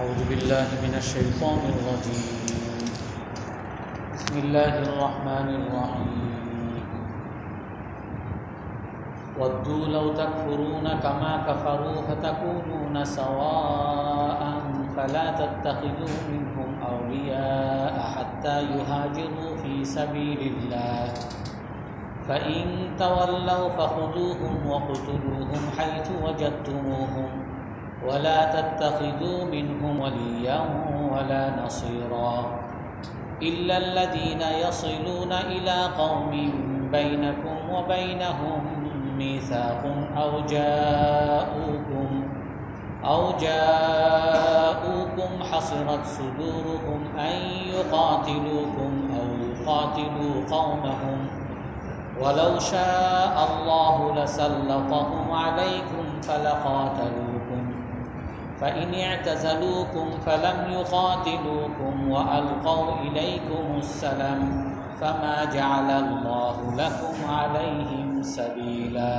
أعوذ بالله من الشيطان الرجيم. بسم الله الرحمن الرحيم. ودوا لو تكفرون كما كفروا فتكونون سواء فلا تتخذوا منهم أولياء حتى يهاجروا في سبيل الله فإن تولوا فخذوهم وقتلوهم حيث وجدتموهم ولا تتخذوا منهم وليا ولا نصيرا إلا الذين يصلون إلى قوم بينكم وبينهم ميثاق أو جاءوكم حصرت صدورهم أن يقاتلوكم أو يقاتلوا قومهم ولو شاء الله لسلطهم عليكم فلقاتلوكم فإن اعتزلوكم فلم يقاتلوكم وألقوا إليكم السلام فما جعل الله لكم عليهم سبيلا.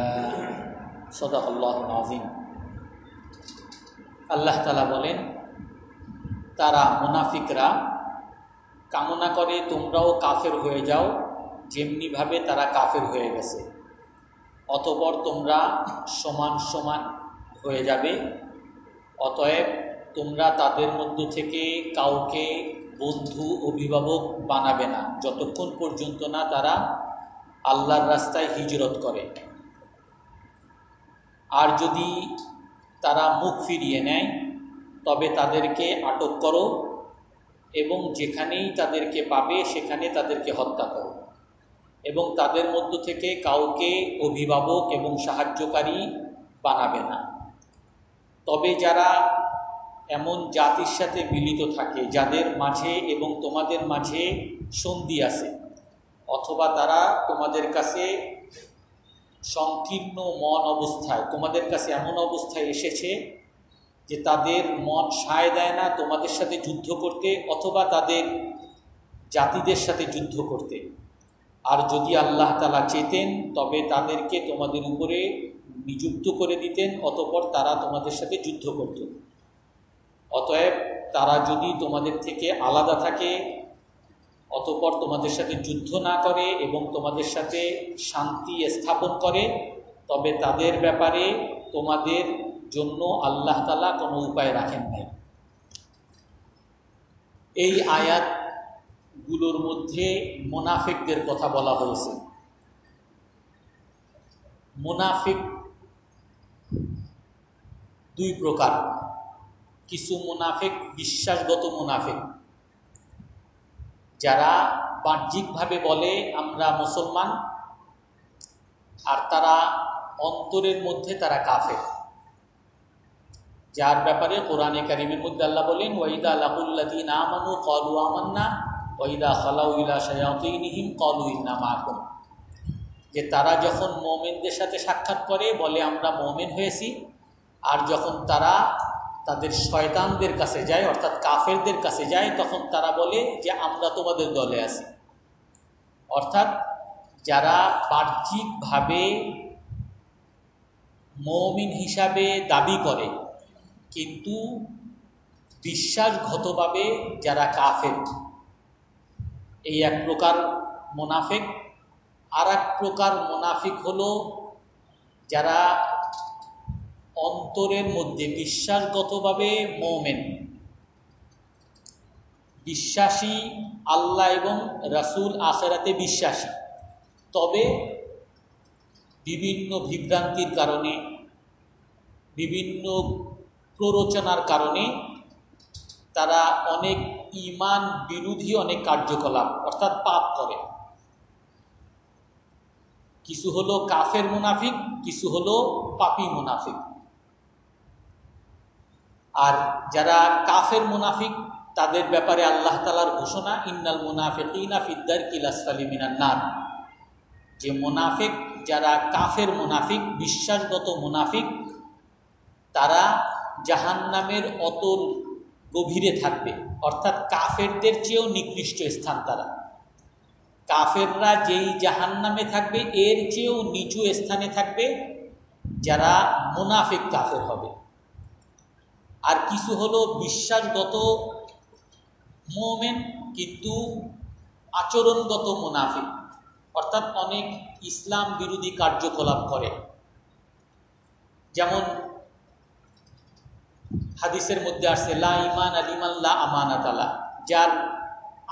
صدق الله العظيم. আল্লাহ তাআলা বলেন, তারা মুনাফিকরা কামনা করে তোমরাও কাফের হয়ে যাও যেমনিভাবে তারা কাফের হয়ে গেছে, অতঃপর তোমরা সমান সমান হয়ে যাবে। অতএব তোমরা তাদের মধ্য থেকে কাউকে বন্ধু অভিভাবক বানাবে না যতক্ষণ পর্যন্ত না তারা আল্লাহর রাস্তায় হিজরত করে। আর যদি তারা মুখ ফিরিয়ে নেয় তবে তাদেরকে আটক করো এবং যেখানেই তাদেরকে পাবে সেখানে তাদেরকে হত্যা করো এবং তাদের মধ্য থেকে কাউকে অভিভাবক এবং সাহায্যকারী বানাবে না। তবে যারা এমন জাতির সাথে মিলিত থাকে যাদের মাঝে এবং তোমাদের মাঝে সন্ধি আছে, অথবা তারা তোমাদের কাছে সংকীর্ণ মন অবস্থায়, তোমাদের কাছে এমন অবস্থায় এসেছে যে তাদের মন সায় দেয় না তোমাদের সাথে যুদ্ধ করতে অথবা তাদের জাতিদের সাথে যুদ্ধ করতে, আর যদি আল্লাহ তাআলা চেতেন তবে তাদেরকে তোমাদের উপরে নিযুক্ত করে দিতেন, অতঃপর তারা তোমাদের সাথে যুদ্ধ করত। অতএব তারা যদি তোমাদের থেকে আলাদা থাকে অতঃপর তোমাদের সাথে যুদ্ধ না করে এবং তোমাদের সাথে শান্তি স্থাপন করে, তবে তাদের ব্যাপারে তোমাদের জন্য আল্লাহ তাআলা কোনো উপায় রাখেন নাই। এই আয়াতগুলোর মধ্যে মুনাফিকদের কথা বলা হয়েছে। মুনাফিক দুই প্রকার। কিছু মুনাফিক বিশ্বাসগত মুনাফিক, যারা বাহ্যিকভাবে বলে আমরা মুসলমান আর তারা অন্তরের মধ্যে তারা কাফের, যার ব্যাপারে কোরআনে কারীমের মধ্যে আল্লাহ বলেন, ওয়াইদা লাকুল্লাযীনা আমানু ক্বালু আমান্না ওয়াইদা খালাউ ইলা শায়াতিনহিম ক্বালু ইন্না মাআকুম, যে তারা যখন মুমিনদের সাথে সাক্ষাৎ করে বলে আমরা মুমিন হয়েছি, আর যখন তারা তাদের শয়তানদের কাছে যায় অর্থাৎ কাফেরদের কাছে যায় তখন তারা বলে যে আমরা তোমাদের দলে আছি। অর্থাৎ যারা বাহ্যিকভাবে মুমিন হিসাবে দাবি করে কিন্তু বিশ্বাসগতভাবে যারা কাফের, এই এক প্রকার মুনাফিক। আর এক প্রকার মুনাফিক হলো যারা অন্তরের মধ্যে বিশ্বাসগতভাবে মুমিন, বিশ্বাসী, আল্লাহ এবং রাসূল আখিরাতে বিশ্বাসী, তবে বিভিন্ন বিভ্রান্তির কারণে, বিভিন্ন প্ররোচনার কারণে তারা অনেক ঈমান বিরোধী অনেক কার্যকলাপ অর্থাৎ পাপ করে। কিছু হলো কাফের মুনাফিক, কিছু হলো পাপী মুনাফিক। আর যারা কাফের মুনাফিক তাদের ব্যাপারে আল্লাহ তাআলার ঘোষণা, ইন্নাল মুনাফিকিনা ফিদ-দারকিল আসফালি মিনান নার, যে মুনাফিক যারা কাফের মুনাফিক, বিশ্বাসগত মুনাফিক, তারা জাহান্নামের অতল গভীরে থাকবে, অর্থাৎ কাফেরদের চেয়েও নিকৃষ্ট স্থান তারা। কাফেররা যেই জাহান্নামে থাকবে এর চেয়েও নিচু স্থানে থাকবে যারা মুনাফিক কাফের হবে। আর কিছু হলো বিশ্বাসগত মুমিন কিন্তু আচরণগত মুনাফিক, অর্থাৎ অনেক ইসলাম বিরোধী কার্যকলাপ করে। যেমন হাদিসের মধ্যে আসছে লা ঈমান লিমান লা আমানাত আলা, যার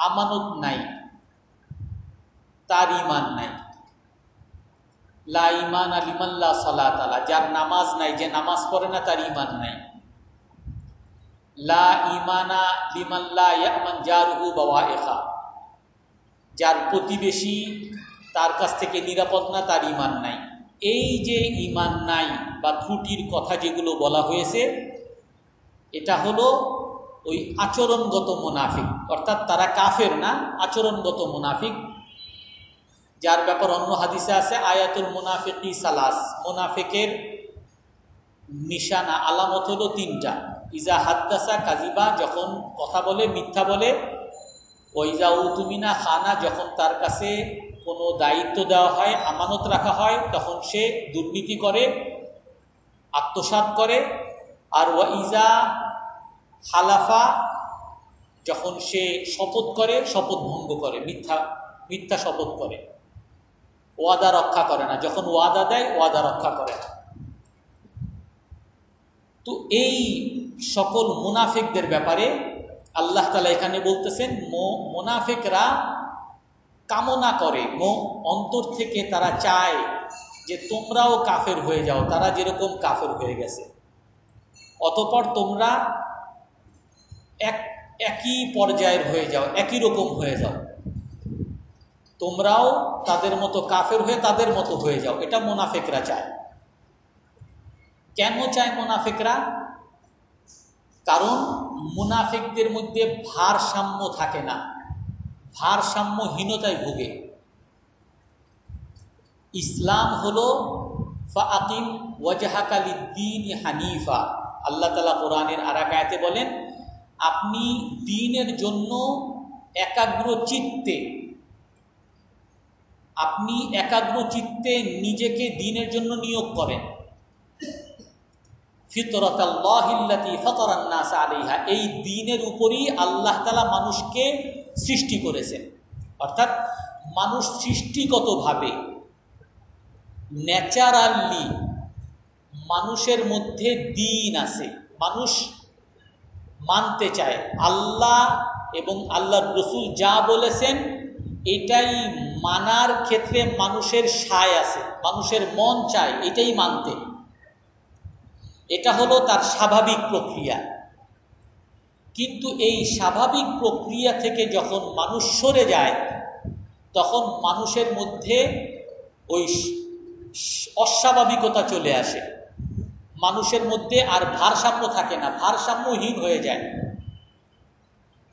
আমানত নাই তার ঈমান নাই। লা ঈমান লিমান লা সালাত আলা, যার নামাজ নাই, যে নামাজ পড়ে না তার ঈমান নাই। লা ঈমানা লিমান লা ইয়ামান জারহু বাওয়াইখা, যার প্রতিবেশী তার কাছ থেকে নিরাপদ না, তার ঈমান নাই। এই যে ঈমান নাই বা ত্রুটির কথা যেগুলো বলা হয়েছে, এটা হলো ওই আচরণগত মুনাফিক, অর্থাৎ তারা কাফের না, আচরণগত মুনাফিক, যার ব্যাপার অন্য হাদিসে আছে আয়াতুল মুনাফিকি সালাস, মুনাফিকের নিশানা আলামত হলো তিনটা। ইজা হাদ্দাসা কাজিবা, যখন কথা বলে মিথ্যা বলে। ওইজা উতুমিনা খানা, যখন তার কাছে কোনো দায়িত্ব দেওয়া হয়, আমানত রাখা হয়, তখন সে দুর্নীতি করে, আত্মসাৎ করে। আর ওয়াইজা হালাফা, যখন সে শপথ করে, শপথ ভঙ্গ করে, মিথ্যা শপথ করে, ওয়াদা রক্ষা করে না, যখন ওয়াদা দেয় ওয়াদা রক্ষা করে না। তো এই সকল মুনাফিকদের ব্যাপারে আল্লাহ তাআলা এখানে বলতেছেন, মুনাফিকরা কামনা করে, অন্তর থেকে তারা চায় যে তোমরাও কাফের হয়ে যাও, তারা যেরকম কাফের হয়ে গেছে, অতঃপর তোমরা একই পর্যায়ের হয়ে যাও, একই রকম হয়ে যাও, তোমরাও তাদের মতো কাফের হয়ে তাদের মতো হয়ে যাও। এটা মুনাফিকরা চায়। কেন চায় মুনাফিকরা? কারণ মুনাফিকদের মধ্যে ভারসাম্য থাকে না, ভারসাম্যহীনতায় ভোগে। ইসলাম হলো ফাআকিম ওয়াজহাকা লিদ্দীন হানিফা। আল্লাহ তাআলা কোরআনের আরেক আয়াতে বলেন, আপনি দ্বীনের জন্য একাগ্র চিত্তে নিজেকে দ্বীনের জন্য নিয়োগ করেন। ফিতরাতাল্লাহিল্লাতী ফাতারান নাস আলাইহা, এই দ্বীনের উপরই আল্লাহ তাআলা মানুষকে সৃষ্টি করেছেন। অর্থাৎ মানুষ সৃষ্টিগতভাবে ন্যাচারালি মানুষের মধ্যে দ্বীন আছে, মানুষ মানতে চায়। আল্লাহ এবং আল্লাহর রাসূল যা বলেছেন এটাই মানার ক্ষেত্রে মানুষের সায় আছে, মানুষের মন চায় এটাই মানতে। এটা হলো তার স্বাভাবিক প্রক্রিয়া। কিন্তু এই স্বাভাবিক প্রক্রিয়া থেকে যখন মানুষ সরে যায়, তখন মানুষের মধ্যে ওই অস্বাভাবিকতা চলে আসে, মানুষের মধ্যে আর ভারসাম্য থাকে না, ভারসাম্যহীন হয়ে যায়,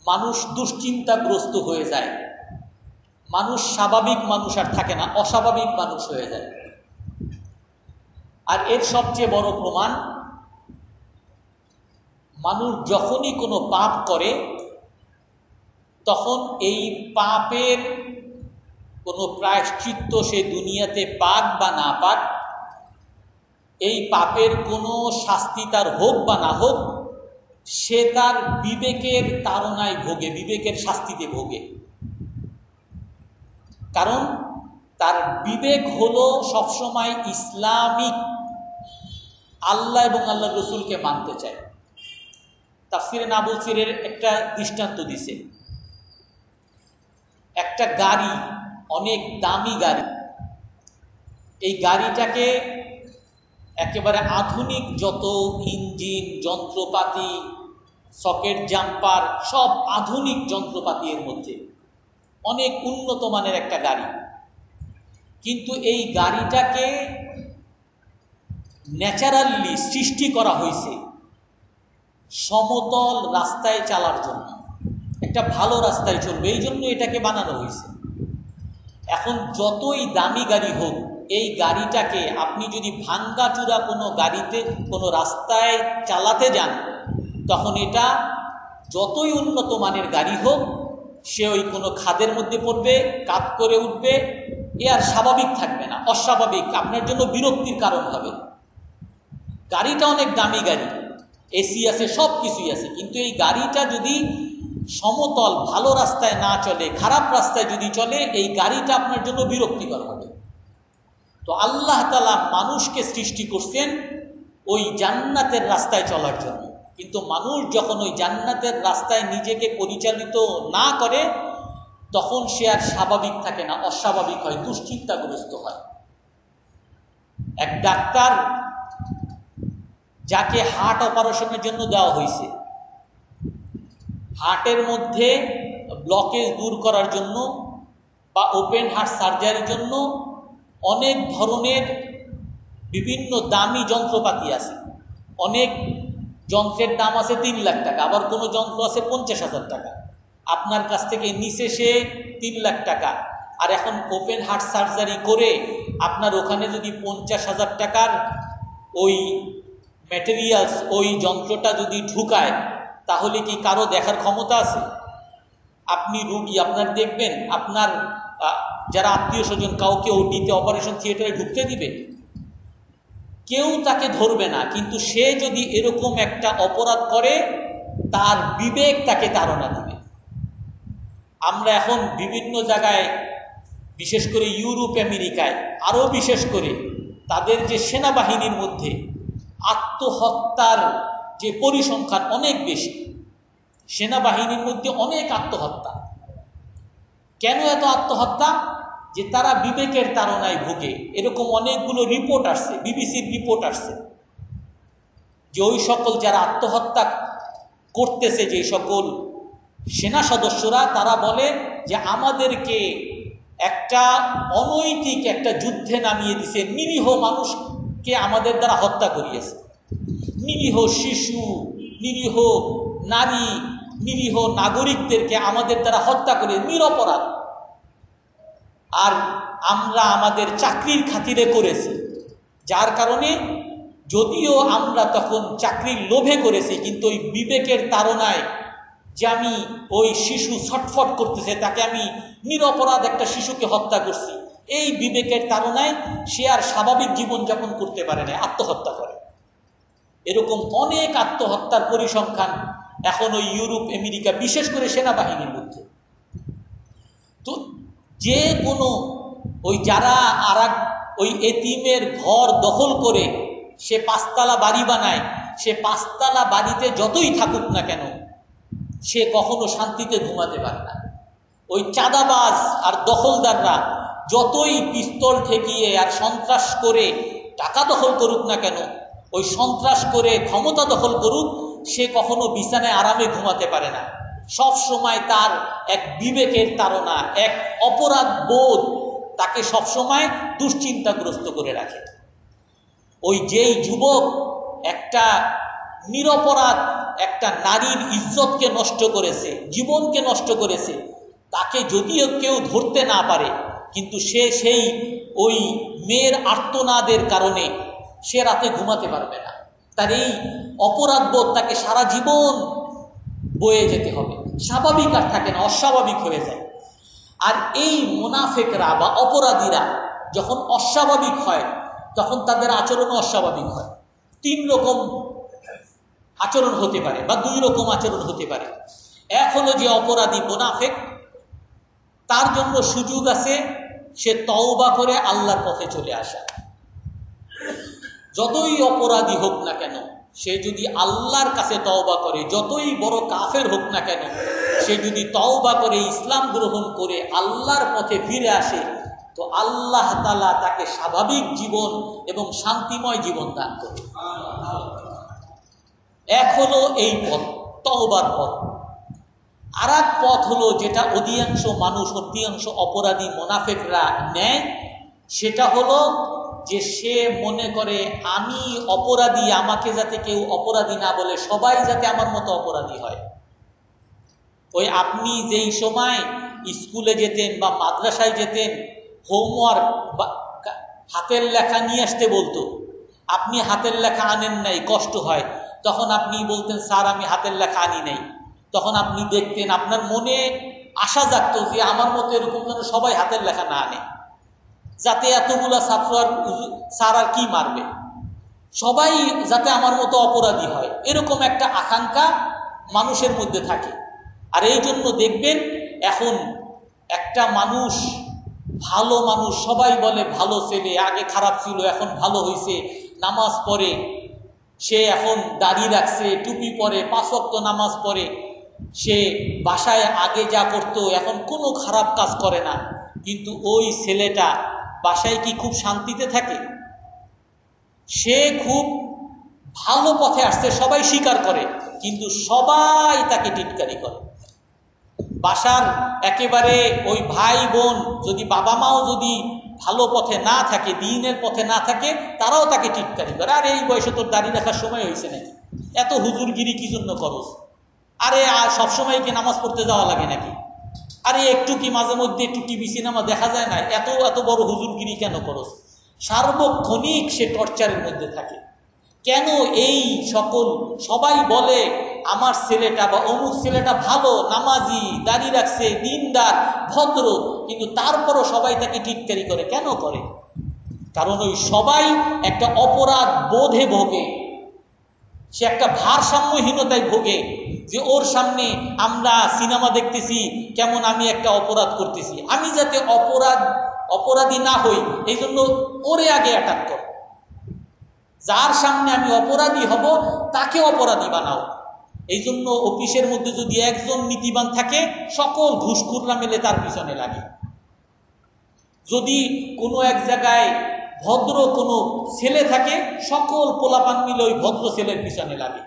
মানুষ দুশ্চিন্তাগ্রস্ত হয়ে যায়, মানুষ স্বাভাবিক মানুষ আর থাকে না, অস্বাভাবিক মানুষ হয়ে যায়। আর এর সবচেয়ে বড় প্রমাণ, মানুষ যখনই কোনো পাপ করে, তখন এই পাপের কোনো প্রায়শ্চিত্ত সে দুনিয়াতে পাক বা না পাক, এই পাপের কোনো শাস্তি তার হোক বা না হোক, সে তার বিবেকের তাড়নায় ভোগে, বিবেকের শাস্তিতে ভোগে। কারণ তার বিবেক হলো সবসময় ইসলামিক, আল্লাহ এবং আল্লাহর রাসূলকে মানতে চায়। তাফসিরে নাবুসিরের একটা দৃষ্টান্ত দিছে। একটা গাড়ি, অনেক দামি গাড়ি, এই গাড়িটাকে একেবারে আধুনিক যত ইঞ্জিন, যন্ত্রপাতি, সকেট জাম্পার, সব আধুনিক যন্ত্রপাতি এর মধ্যে, অনেক উন্নত মানের একটা গাড়ি। কিন্তু এই গাড়িটাকে ন্যাচারালি সৃষ্টি করা হয়েছে সমতল রাস্তায় চলার জন্য, একটা ভালো রাস্তায় চলবে, এই জন্য এটাকে বানানো হয়েছে। এখন যতই দামি গাড়ি হোক, এই গাড়িটাকে আপনি যদি ভাঙ্গাচুরা কোনো গাড়িতে কোনো রাস্তায় চালাতে যান, তখন এটা যতই উন্নত মানের গাড়ি হোক, সে ওই কোনো খাদের মধ্যে পড়বে, কাত করে উঠবে, এ আর স্বাভাবিক থাকবে না, অস্বাভাবিক, আপনার জন্য বিরক্তির কারণ হবে। গাড়িটা অনেক দামি গাড়ি, এসি আছে, সব কিছুই আছে, কিন্তু এই গাড়িটা যদি সমতল ভালো রাস্তায় না চলে, খারাপ রাস্তায় যদি চলে, এই গাড়িটা আপনার জন্য বিরক্তিকর হবে। তো আল্লাহ তাআলা মানুষকে সৃষ্টি করছেন ওই জান্নাতের রাস্তায় চলার জন্য, কিন্তু মানুষ যখন ওই জান্নাতের রাস্তায় নিজেকে পরিচালিত না করে তখন সে আর স্বাভাবিক থাকে না, অস্বাভাবিক হয়, দুশ্চিন্তাগ্রস্ত হয়। এক ডাক্তার যাকে হার্ট অপারেশনের জন্য দেওয়া হয়েছে, হার্টের মধ্যে ব্লকেজ দূর করার জন্য বা ওপেন হার্ট সার্জারির জন্য অনেক ধরনের বিভিন্ন দামি যন্ত্রপাতি আছে। অনেক যন্ত্রের দাম আছে 3 লাখ টাকা, আবার কোনো যন্ত্র আছে 50,000 টাকা। আপনার কাছ থেকে নিচে সে 3 লাখ টাকা। আর এখন ওপেন হার্ট সার্জারি করে আপনার ওখানে যদি 50,000 টাকার ওই ম্যাটেরিয়ালস, ওই যন্ত্রটা যদি ঢুকায়, তাহলে কি কারো দেখার ক্ষমতা আছে? আপনি রুগী, আপনার দেখবেন আপনার যারা আত্মীয় স্বজন কাউকে ওটিতে অপারেশন থিয়েটারে ঢুকতে দিবে? কেউ তাকে ধরবে না। কিন্তু সে যদি এরকম একটা অপরাধ করে, তার বিবেক তাকে তাড়না দিবে। আমরা এখন বিভিন্ন জায়গায়, বিশেষ করে ইউরোপ আমেরিকায়, আরও বিশেষ করে তাদের যে সেনাবাহিনীর মধ্যে আত্মহত্যার যে পরিসংখ্যান অনেক বেশি। সেনাবাহিনীর মধ্যে অনেক আত্মহত্যা। কেন এত আত্মহত্যা? যে তারা বিবেকের তাড়নায় ভুগে। এরকম অনেকগুলো রিপোর্ট আসছে, বিবিসির রিপোর্ট আসছে, যে ওই সকল যারা আত্মহত্যা করতেছে, যে সকল সেনা সদস্যরা, তারা বলে যে আমাদেরকে একটা অনৈতিক একটা যুদ্ধে নামিয়ে দিছে, নিরীহ মানুষকে আমাদের দ্বারা হত্যা করিয়েছে। নিরীহ শিশু, নিরীহ নারী, নিরীহ নাগরিকদেরকে আমাদের দ্বারা হত্যা করে, নিরপরাধ। আর আমরা আমাদের চাকরির খাতিরে করেছি, যার কারণে যদিও আমরা তখন চাকরির লোভে করেছি, কিন্তু ওই বিবেকের তাড়নায়, যে আমি ওই শিশু ছটফট করতেছে, তাকে আমি নিরপরাধ একটা শিশুকে হত্যা করছি, এই বিবেকের তাড়নায় সে আর স্বাভাবিক জীবনযাপন করতে পারে না, আত্মহত্যা করে। এরকম অনেক আত্মহত্যার পরিসংখ্যান এখন ওই ইউরোপ আমেরিকা, বিশেষ করে সেনাবাহিনীর মধ্যে। তো যে কোনো ওই যারা ওই এতিমের ঘর দখল করে সে 5তলা বাড়ি বানায়, সে 5তলা বাড়িতে যতই থাকুক না কেন, সে কখনো শান্তিতে ঘুমাতে পারে না। ওই চাঁদাবাজ আর দখলদাররা যতই পিস্তল ঠেকিয়ে আর সন্ত্রাস করে টাকা দখল করুক না কেন, ওই সন্ত্রাস করে ক্ষমতা দখল করুক, সে কখনো বিছানায় আরামে ঘুমাতে পারে না। সব সময় তার এক বিবেকের তাড়না, এক অপরাধ বোধ তাকে সবসময় দুশ্চিন্তাগ্রস্ত করে রাখে। ওই যেই যুবক একটা নিরপরাধ একটা নারীর ইজ্জতকে নষ্ট করেছে, জীবনকে নষ্ট করেছে, তাকে যদিও কেউ ধরতে না পারে, কিন্তু সে সেই ওই মেয়ের আর্তনাদের কারণে সে রাতে ঘুমাতে পারবে না। তার এই অপরাধবোধ তাকে সারা জীবন বয়ে যেতে হবে, স্বাভাবিক আর থাকে না, অস্বাভাবিক হয়ে যায়। আর এই মুনাফিকরা বা অপরাধীরা যখন অস্বাভাবিক হয়, তখন তাদের আচরণও অস্বাভাবিক হয়। 3 রকম আচরণ হতে পারে বা 2 রকম আচরণ হতে পারে। এক হলো যে অপরাধী মুনাফিক, তার জন্য সুযোগ আছে সে তওবা করে আল্লাহর পথে চলে আসা। যতই অপরাধী হোক না কেন, সে যদি আল্লাহর কাছে তওবা করে, যতই বড় কাফের হোক না কেন, সে যদি তওবা করে ইসলাম গ্রহণ করে আল্লাহর পথে ফিরে আসে, তো আল্লাহ তাআলা তাকে স্বাভাবিক জীবন এবং শান্তিময় জীবন দান করে। এক হলো এই পথ, তওবার পথ। আর এক পথ হলো যেটা অধিকাংশ মানুষ, অধিকাংশ অপরাধী মুনাফিকরা নেয়, সেটা হলো যে সে মনে করে আমি অপরাধী, আমাকে যাতে কেউ অপরাধী না বলে, সবাই যাতে আমার মতো অপরাধী হয়। ওই আপনি যেই সময় স্কুলে যেতেন বা মাদ্রাসায় যেতেন, হোমওয়ার্ক বা হাতের লেখা নিয়ে আসতে বলতো, আপনি হাতের লেখা আনেন নাই, কষ্ট হয়, তখন আপনি বলতেন স্যার আমি হাতের লেখা আনি নাই। তখন আপনি দেখতেন, আপনার মনে আশা জাগতো যে আমার মতো এরকম যেন সবাই হাতের লেখা না আনে, যাতে এতগুলা ছাত্র আর স্যার আর কি মারবে। সবাই যাতে আমার মতো অপরাধী হয়, এরকম একটা আকাঙ্ক্ষা মানুষের মধ্যে থাকে। আর এই জন্য দেখবেন এখন একটা মানুষ, ভালো মানুষ, সবাই বলে ভালো ছেলে, আগে খারাপ ছিল এখন ভালো হয়েছে, নামাজ পড়ে, সে এখন দাড়ি রাখছে, টুপি পরে, 5 ওয়াক্ত নামাজ পড়ে, সে বাসায় আগে যা করতো এখন কোনো খারাপ কাজ করে না। কিন্তু ওই ছেলেটা বাসায় কি খুব শান্তিতে থাকে? সে খুব ভালো পথে আসছে, সবাই স্বীকার করে, কিন্তু সবাই তাকে টিটকারি করে। বাসার একেবারে ওই ভাই বোন, যদি বাবা মাও যদি ভালো পথে না থাকে, দ্বীনের পথে না থাকে, তারাও তাকে টিটকারি করে। আর এই বয়সে তোর দাড়ি রাখার সময় হয়েছে নাকি? এত হুজুরগিরি কি জন্য করস? আরে আর সবসময় কি নামাজ পড়তে যাওয়া লাগে নাকি? আরে একটু কি মাঝে মধ্যে একটু টিভি সিনেমা দেখা যায় না? এত এত বড় হুজুরগিরি কেন করস? সার্বক্ষণিক সে টর্চারের মধ্যে থাকে। কেন এই সকল, সবাই বলে আমার ছেলেটা বা অমুক ছেলেটা ভালো, নামাজি, দাড়ি রাখছে, দিনদার, ভদ্র, কিন্তু তারপরও সবাই তাকে টিটকারি করে। কেন করে? কারণ ওই সবাই একটা অপরাধ বোধে ভোগে, সে একটা ভারসাম্যহীনতায় ভোগে, যে ওর সামনে আমরা সিনেমা দেখতেছি, কেমন আমি একটা অপরাধ করতেছি, আমি যাতে অপরাধী না হই, এই জন্য ওরে আগে অ্যাটাক কর। যার সামনে আমি অপরাধী হব তাকে অপরাধী বানাও। এই জন্য অফিসের মধ্যে যদি একজন নীতিবান থাকে, সকল ঘুষখোররা মিলে তার পিছনে লাগে। যদি কোনো এক জায়গায় ভদ্র কোনো ছেলে থাকে, সকল পোলাপান মিলে ওই ভদ্র ছেলের পিছনে লাগে।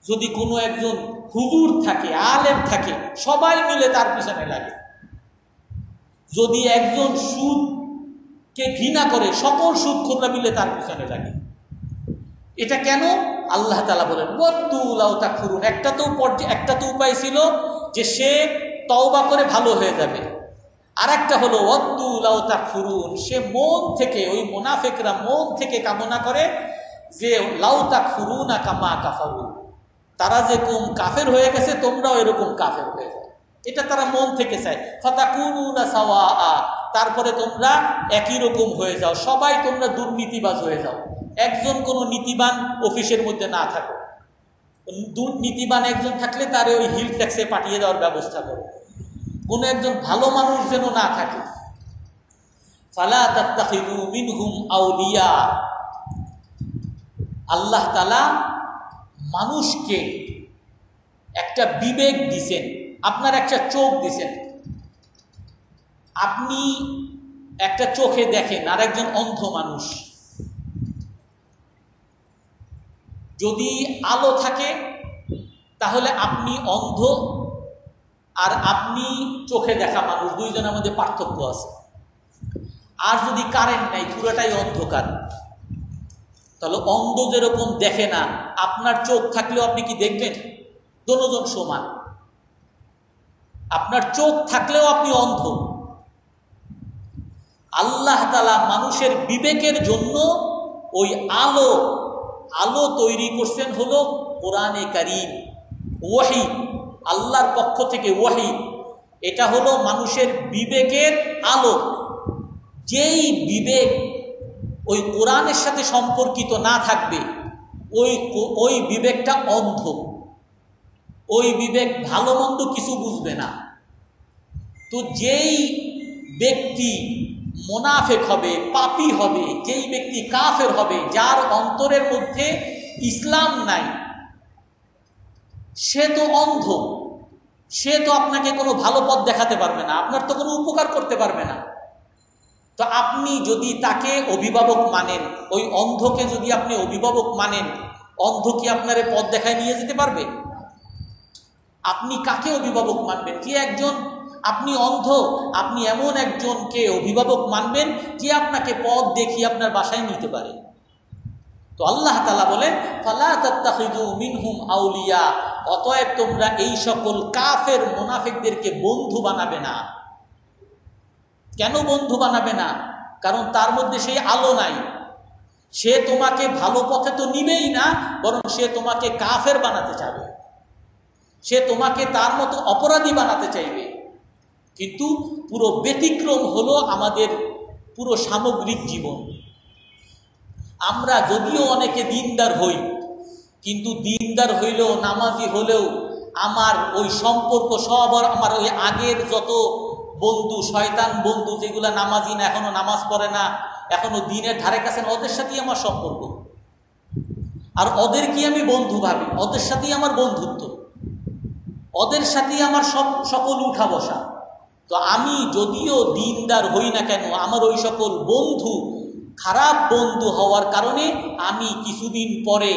যদি কোনো একজন হুজুর থাকে, আলেম থাকে, সবাই মিলে তার পিছনে লাগে। যদি একজন সুদকে ঘৃণা করে, সকল সুদখোররা মিলে তার পিছনে লাগে। এটা কেন? আল্লাহ তাআলা বলেন ওয়াদ্দু লাউ তাকফুরুন। একটা তো উপায় ছিল যে সে তওবা করে ভালো হয়ে যাবে, আর একটা হলো ওয়াদ্দু লাউ তাকফুরুন, সে মন থেকে, ওই মুনাফিকরা মন থেকে কামনা করে যে লাউ তাকফুরুনা কামা কাফারু, তারা যেরকম কাফের হয়ে গেছে তোমরাও এরকম কাফের হয়ে যাও। এটা তারা মন থেকে চায়। ফাতাকুনুনা সাওয়া, তারপরে তোমরা একই রকম হয়ে যাও, সবাই তোমরা দুর্নীতিবাজ হয়ে যাও। একজন কোনো নীতিবান অফিসের মধ্যে না থাকো, দুর্নীতিবান একজন থাকলে তারে ওই হিল ট্যাক্সে পাঠিয়ে দেওয়ার ব্যবস্থা করো। কোনো একজন ভালো মানুষ যেন না থাকে। ফালা তাত্তাখিযু মিনহুম আউলিয়া। আল্লাহ তাআলা মানুষকে একটা বিবেক দিছেন, আপনার একটা চোখ দিছেন, আপনি একটা চোখে দেখেন, আর একজন অন্ধ মানুষ। যদি আলো থাকে তাহলে আপনি অন্ধ আর আপনি চোখে দেখা মানুষ, দুইজনের মধ্যে পার্থক্য আছে। আর যদি কারেন্ট নাই, পুরোটাই অন্ধকার, তাহলে অন্ধ যেরকম দেখে না, আপনার চোখ থাকলেও আপনি কি দেখবেন? দুজন সমান। আপনার চোখ থাকলেও আপনি অন্ধ। আল্লাহ তাআলা মানুষের বিবেকের জন্য ওই আলো তৈরি করছেন হলো কোরআনে কারীম, ওহী, আল্লাহর পক্ষ থেকে ওহী। এটা হলো মানুষের বিবেকের আলো। যেই বিবেক ওই কোরআনের সাথে সম্পর্কিত না থাকবে, ওই বিবেকটা অন্ধ, ওই বিবেক ভালো মন্দ কিছু বুঝবে না। তো যেই ব্যক্তি মুনাফিক হবে, পাপী হবে, যেই ব্যক্তি কাফের হবে, যার অন্তরের মধ্যে ইসলাম নাই, সে তো অন্ধ, সে তো আপনাকে কোনো ভালো পথ দেখাতে পারবে না, আপনার তো কোনো উপকার করতে পারবে না। তো আপনি যদি তাকে অভিভাবক মানেন, ওই অন্ধকে যদি আপনি অভিভাবক মানেন, অন্ধ কি আপনার পথ দেখায় নিয়ে যেতে পারবে? আপনি কাকে অভিভাবক মানবেন? যে একজন, আপনি অন্ধ, আপনি এমন একজনকে অভিভাবক মানবেন যে আপনাকে পথ দেখিয়ে আপনার বাসায় নিতে পারে। তো আল্লাহ তাআলা বলেন ফালা তাত্তাখিযু মিনহুম আউলিয়া, অতএব তোমরা এই সকল কাফের মুনাফিকদেরকে বন্ধু বানাবে না। কেন বন্ধু বানাবে না? কারণ তার মধ্যে সেই আলো নাই। সে তোমাকে ভালো পথে তো নিবেই না, বরং সে তোমাকে কাফের বানাতে চাবে, সে তোমাকে তার মতো অপরাধী বানাতে চাইবে। কিন্তু পুরো ব্যতিক্রম হলো আমাদের পুরো সামগ্রিক জীবন। আমরা যদিও অনেকে দিনদার হই, কিন্তু দিনদার হইলেও নামাজি হলেও আমার ওই সম্পর্ক সব আমার ওই আগের যত বন্ধু, শয়তান বন্ধু যেগুলা নামাজি না, এখনো নামাজ পড়ে না, এখনো দিনের ধারে কাছে না, ওদের সাথেই আমার সম্পর্ক। আর ওদের কি আমি বন্ধু ভাবি, ওদের সাথেই আমার বন্ধুত্ব, ওদের সাথেই আমার সকল উঠা বসা। তো আমি যদিও দিনদার হই না কেন, আমার ওই সকল বন্ধু খারাপ বন্ধু হওয়ার কারণে আমি কিছুদিন পরে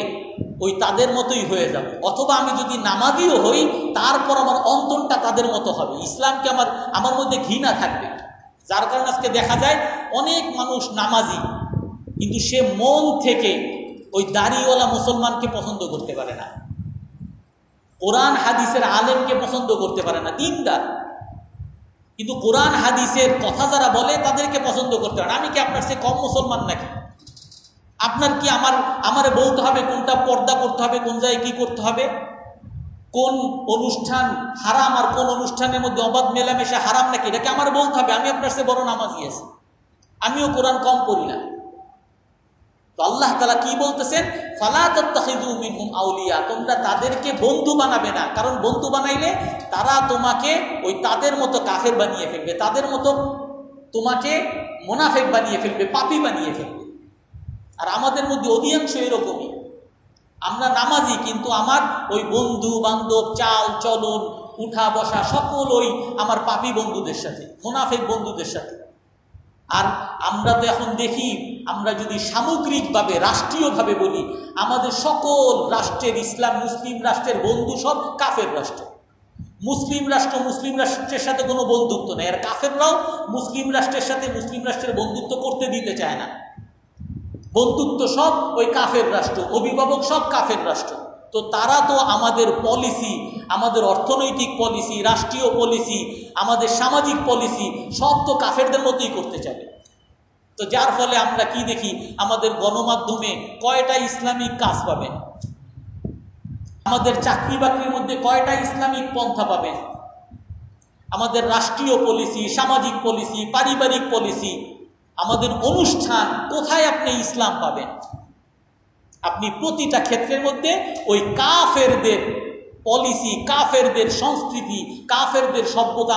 ওই তাদের মতোই হয়ে যাব। অথবা আমি যদি নামাজিও হই, তারপর আমার অন্তরটা তাদের মতো হবে, ইসলামকে আমার মধ্যে ঘৃণা থাকবে। যার কারণে আজকে দেখা যায় অনেক মানুষ নামাজি, কিন্তু সে মন থেকে ওই দাড়িওয়ালা মুসলমানকে পছন্দ করতে পারে না, কোরআন হাদিসের আলেমকে পছন্দ করতে পারে না, দিনদার, কিন্তু কোরআন হাদিসের কথা যারা বলে তাদেরকে পছন্দ করতে পারে না। আমি কি আপনার সে কম মুসলমান নাকি? আপনার কি আমারে বলতে হবে কোনটা পর্দা করতে হবে, কোন জায়গায় কি করতে হবে, কোন অনুষ্ঠান হারাম আর কোন অনুষ্ঠানের মধ্যে অবাধ মেলামেশা হারাম নাকি, এটাকে আমার বলতে হবে? আমি আপনার সে বড় নামাজি আছি, আমিও কোরআন কম পড়ি না। তো আল্লাহ তাআলা কি বলতেছেন, ফালা তাত্তাখিযু মিনহুম আউলিয়া, তোমরা তাদেরকে বন্ধু বানাবে না, কারণ বন্ধু বানাইলে তারা তোমাকে ওই তাদের মতো কাফের বানিয়ে ফেলবে, তাদের মতো তোমাকে মুনাফিক বানিয়ে ফেলবে, পাপী বানিয়ে ফেলবে। আর আমাদের মধ্যে অধিকাংশ এরকমই, আমরা নামাজি কিন্তু আমার ওই বন্ধু বান্ধব, চাল চলন, উঠা বসা সকল ওই আমার পাপী বন্ধুদের সাথে, মুনাফিক বন্ধুদের সাথে। আর আমরা তো এখন দেখি, আমরা যদি সামগ্রিকভাবে রাষ্ট্রীয়ভাবে বলি, আমাদের সকল রাষ্ট্রের, ইসলাম মুসলিম রাষ্ট্রের বন্ধু সব কাফের রাষ্ট্র। মুসলিম রাষ্ট্রের সাথে কোনো বন্ধুত্ব নেই, আর কাফেররাও মুসলিম রাষ্ট্রের সাথে মুসলিম রাষ্ট্রের বন্ধুত্ব করতে দিতে চায় না। বন্ধুত্ব সব ওই কাফের রাষ্ট্র, অভিভাবক সব কাফের রাষ্ট্র। তো তারা তো আমাদের পলিসি, আমাদের অর্থনৈতিক পলিসি, রাষ্ট্রীয় পলিসি, আমাদের সামাজিক পলিসি সব তো কাফেরদের মতোই করতে চাবে। তো যার ফলে আমরা কি দেখি, আমাদের গণমাধ্যমে কয়টা ইসলামিক কাজ পাবেন, আমাদের চাকরি বাকরির মধ্যে কয়টা ইসলামিক পন্থা পাবেন, আমাদের রাষ্ট্রীয় পলিসি, সামাজিক পলিসি, পারিবারিক পলিসি, আমাদের অনুষ্ঠান, কোথায় আপনি ইসলাম পাবেন? আপনি প্রতিটা ক্ষেত্রের মধ্যে ওই কাফেরদের পলিসি, কাফেরদের সংস্কৃতি, কাফেরদের সভ্যতা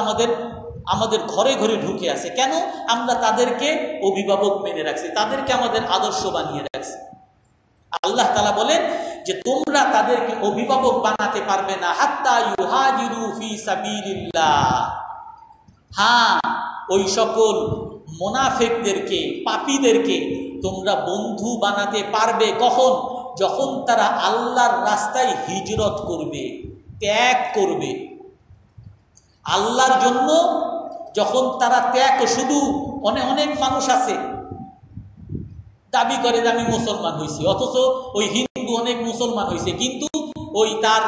আমাদের ঘরে ঘরে ঢুকে আছে। কেন? আমরা তাদেরকে অভিভাবক মেনে রাখছি, তাদেরকে আমাদের আদর্শ বানিয়ে রাখছি। আল্লাহ তাআলা বলেন যে তোমরা তাদেরকে অভিভাবক বানাতে পারবে না হাত্তা ইউহাজিরু ফি সাবিলিল্লাহ। হ্যাঁ, ওই সকল মুনাফিকদেরকে, পাপীদেরকে তোমরা বন্ধু বানাতে পারবে কখন? যখন তারা আল্লাহর রাস্তায় হিজরত করবে, ত্যাগ করবে। আল্লাহর জন্য যখন তারা ত্যাগ, শুধু অনেক মানুষ আছে দাবি করে যে আমি মুসলমান হয়েছি, অথচ ওই হিন্দু অনেক মুসলমান হয়েছে, কিন্তু ওই তার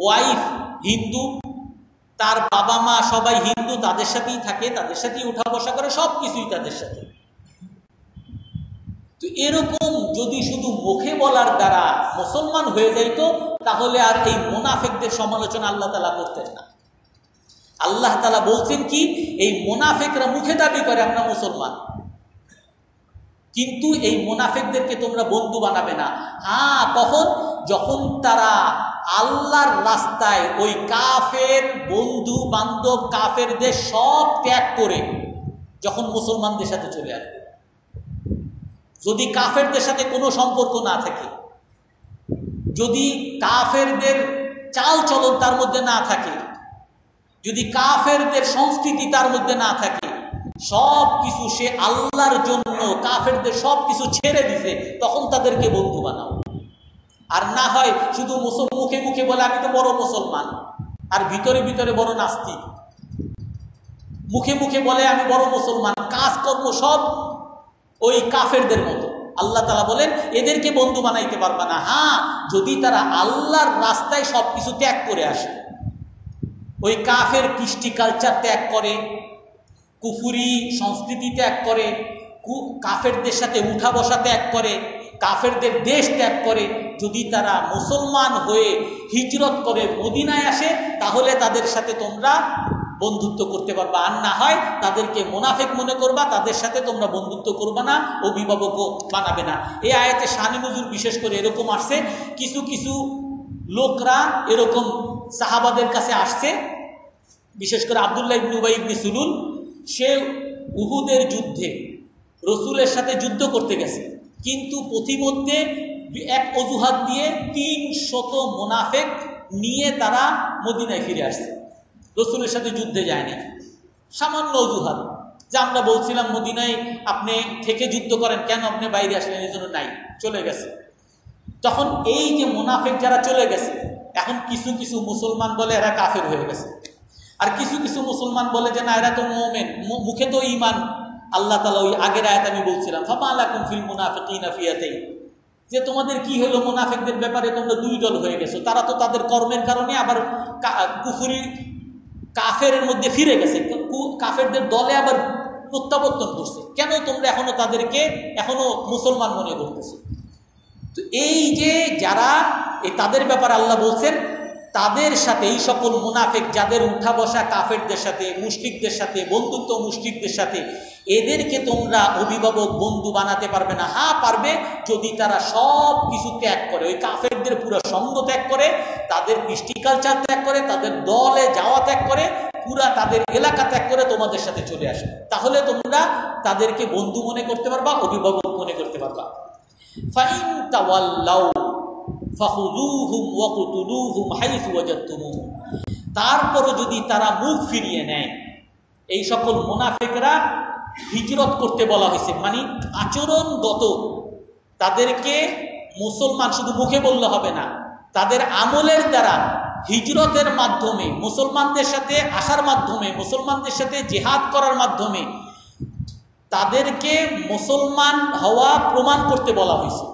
ওয়াইফ হিন্দু, তার বাবা মা সবাই হিন্দু, তাদের সাথেই থাকে, তাদের সাথেই উঠা বসা করে, সব কিছুই তাদের সাথে। তো এরকম যদি শুধু মুখে বলার দ্বারা মুসলমান হয়ে যাইতো, তাহলে আর এই মুনাফিকদের সমালোচনা আল্লাহ তাআলা করতেন না। আল্লাহ তাআলা বলছেন কি, এই মুনাফিকরা মুখে দাবি করে আমরা মুসলমান, কিন্তু এই মুনাফিকদেরকে তোমরা বন্ধু বানাবে না। হ্যাঁ, কখন? যখন তারা আল্লাহর রাস্তায় ওই কাফের বন্ধু বান্ধব, কাফেরদের সব ত্যাগ করে যখন মুসলমানদের সাথে চলে আসবে। যদি কাফেরদের সাথে কোনো সম্পর্ক না থাকে, যদি কাফেরদের চাল চলন তার মধ্যে না থাকে, যদি কাফেরদের সংস্কৃতি তার মধ্যে না থাকে, সব কিছু সে আল্লাহর জন্য কাফেরদের সব কিছু ছেড়ে দিছে, তখন তাদেরকে বন্ধু বানাও। আর না হয় শুধু মুখে মুখে বলে আমি তো বড় মুসলমান, আর ভিতরে ভিতরে বড় নাস্তিক। মুখে মুখে বলে আমি বড় মুসলমান, কাজকর্ম সব ওই কাফেরদের মতো। আল্লাহ তাআলা বলেন এদেরকে বন্ধু বানাইতে পারবা না। হ্যাঁ, যদি তারা আল্লাহর রাস্তায় সব কিছু ত্যাগ করে আসে, ওই কাফের কৃষ্টি কালচার ত্যাগ করে, কুফুরি সংস্কৃতি ত্যাগ করে, কাফেরদের সাথে উঠা বসা ত্যাগ করে, কাফেরদের দেশ ত্যাগ করে, যদি তারা মুসলমান হয়ে হিজরত করে মদিনায় আসে, তাহলে তাদের সাথে তোমরা বন্ধুত্ব করতে পারবা, আর না হয় তাদেরকে মুনাফিক মনে করবা, তাদের সাথে তোমরা বন্ধুত্ব করবা না, অভিভাবকও বানাবে না। এই আয়াতে শানি নজুল বিশেষ করে এরকম আসছে, কিছু কিছু লোকরা এরকম সাহাবাদের কাছে আসছে, বিশেষ করে আব্দুল্লাহ ইবনে উবাই ইবনে সুলুল, সে উহুদের যুদ্ধে রসুলের সাথে যুদ্ধ করতে গেছে, কিন্তু পথিমধ্যে এক অজুহাত দিয়ে 300 মুনাফিক নিয়ে তারা মদিনায় ফিরে আসছে, রসুলের সাথে যুদ্ধে যায়নি। সামান্য অজুহাত, যে আমরা বলছিলাম মদিনায় আপনি থেকে যুদ্ধ করেন, কেন আপনি বাইরে আসলেন, এই জন্য নাই, চলে গেছে। তখন এই যে মুনাফিক যারা চলে গেছে, এখন কিছু কিছু মুসলমান বলে এরা কাফের হয়ে গেছে, আর কিছু কিছু মুসলমান বলে যে না এরা তো মুমিন, মুখে তো ঈমান। আল্লাহ তাআলা ওই আগের আয়াত আমি বলছিলাম, ফামা লাকুম ফিল মুনাফিকিনা ফিয়াতাইন, যে তোমাদের কি হলো মুনাফিকদের ব্যাপারে, তোমরা দুই দল হয়ে গেছো। তারা তো তাদের কর্মের কারণে আবার কুফরি কাফেরের মধ্যে ফিরে গেছে, কাফেরদের দলে আবার প্রত্যাবর্তন করছে, কেন তোমরা এখনো তাদেরকে এখনো মুসলমান মনে করতেছো? তো এই যে যারা তাদের ব্যাপারে আল্লাহ বলছেন, তাদের সাথে এই সকল মুনাফিক যাদের উঠা বসা কাফেরদের সাথে, মুশরিকদের সাথে বন্ধুত্ব, মুশরিকদের সাথে, এদেরকে তোমরা অভিভাবক বন্ধু বানাতে পারবে না। হ্যাঁ পারবে, যদি তারা সব কিছু ত্যাগ করে, ওই কাফেরদের পুরো সঙ্গ ত্যাগ করে, তাদের কৃষ্টি কালচার ত্যাগ করে, তাদের দলে যাওয়া ত্যাগ করে, পুরা তাদের এলাকা ত্যাগ করে তোমাদের সাথে চলে আসে, তাহলে তোমরা তাদেরকে বন্ধু মনে করতে পারবা, অভিভাবক মনে করতে পারবা। ফাইন তাওয়াল্লাউ ফাখুযুহুম ওয়াকতুলুহুম হাইসু ওয়াজাদতুমুহুম, তারপরও যদি তারা মুখ ফিরিয়ে নেয়, এই সকল মুনাফিকরা হিজরত করতে বলা হয়েছে, মানে আচরণগত তাদেরকে মুসলমান শুধু মুখে বললে হবে না, তাদের আমলের দ্বারা হিজরতের মাধ্যমে, মুসলমানদের সাথে আসার মাধ্যমে, মুসলমানদের সাথে জিহাদ করার মাধ্যমে তাদেরকে মুসলমান হওয়া প্রমাণ করতে বলা হয়েছে।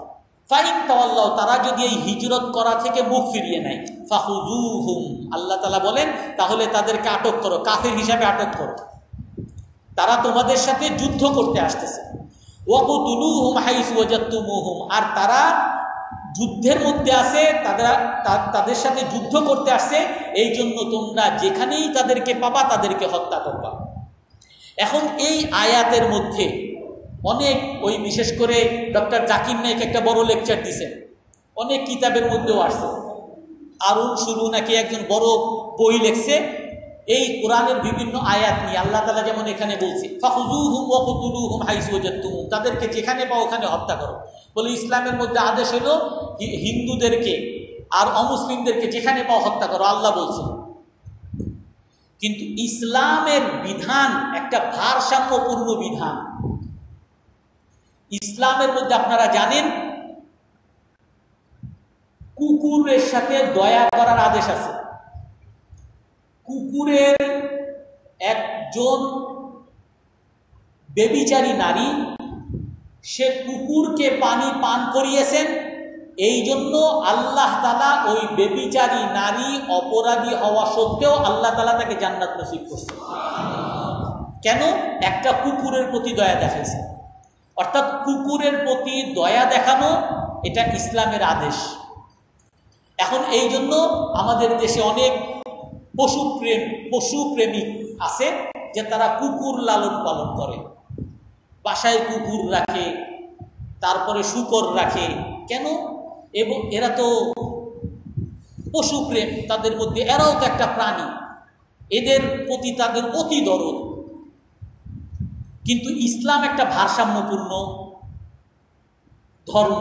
ফাইন তাওয়াল্লাহ, তারা যদি এই হিজরত করা থেকে মুখ ফিরিয়ে নেয়, ফাখুযুহুম, আল্লাহ তাআলা বলেন তাহলে তাদেরকে আটক করো, কাফের হিসাবে আটক করো, তারা তোমাদের সাথে যুদ্ধ করতে আসতেছে। ওয়াকতুলুহুম হাইসু ওয়াজাদতুমুহুম, আর তারা যুদ্ধের মধ্যে আছে, তাদের সাথে যুদ্ধ করতে আসছে, এই জন্য তোমরা যেখানেই তাদেরকে পাবা তাদেরকে হত্যা করবা। এখন এই আয়াতের মধ্যে অনেক, ওই বিশেষ করে ডক্টর জাকির নায়েক একটা বড় লেকচার দিয়েছেন, অনেক কিতাবের মধ্যেও আসছে, আরুন শুরু নাকি একজন বড় বই লেখছে এই কোরআনের বিভিন্ন আয়াত নিয়ে। আল্লাহ তাআলা যেমন এখানে বলছে ফাখুযুহুম ওয়াকতুলুহুম হাইসু ওয়াজাদতুমুহুম, তাদেরকে যেখানে পাও ওখানে হত্যা করো। বলে ইসলামের মধ্যে আদেশ হলো হিন্দুদেরকে আর অমুসলিমদেরকে যেখানে পাও হত্যা করো, আল্লাহ বলছেন। কিন্তু ইসলামের বিধান একটা ভারসাম্যপূর্ণ বিধান। ইসলামের মধ্যে আপনারা জানেন কুকুরের সাথে দয়া করার আদেশ আছে। কুকুরের একজন বেবিচারী নারী, সে কুকুরকে পানি পান করিয়েছেন, এই জন্য আল্লাহ তাআলা ওই বেবিচারী নারী অপরাধী হওয়া সত্ত্বেও আল্লাহ তাআলা তাকে জান্নাত নসিব করছে। কেন? একটা কুকুরের প্রতি দয়া দেখাইছে। অর্থাৎ কুকুরের প্রতি দয়া দেখানো এটা ইসলামের আদেশ। এখন এই জন্য আমাদের দেশে অনেক পশুপ্রেমিক আছে যে তারা কুকুর লালন পালন করে, বাসায় কুকুর রাখে, তারপরে শূকর রাখে। কেন? এবং এরা তো পশুপ্রেম, তাদের মধ্যে এরাও তো একটা প্রাণী, এদের প্রতি তাদের অতি দরদ। কিন্তু ইসলাম একটা ভারসাম্যপূর্ণ ধর্ম,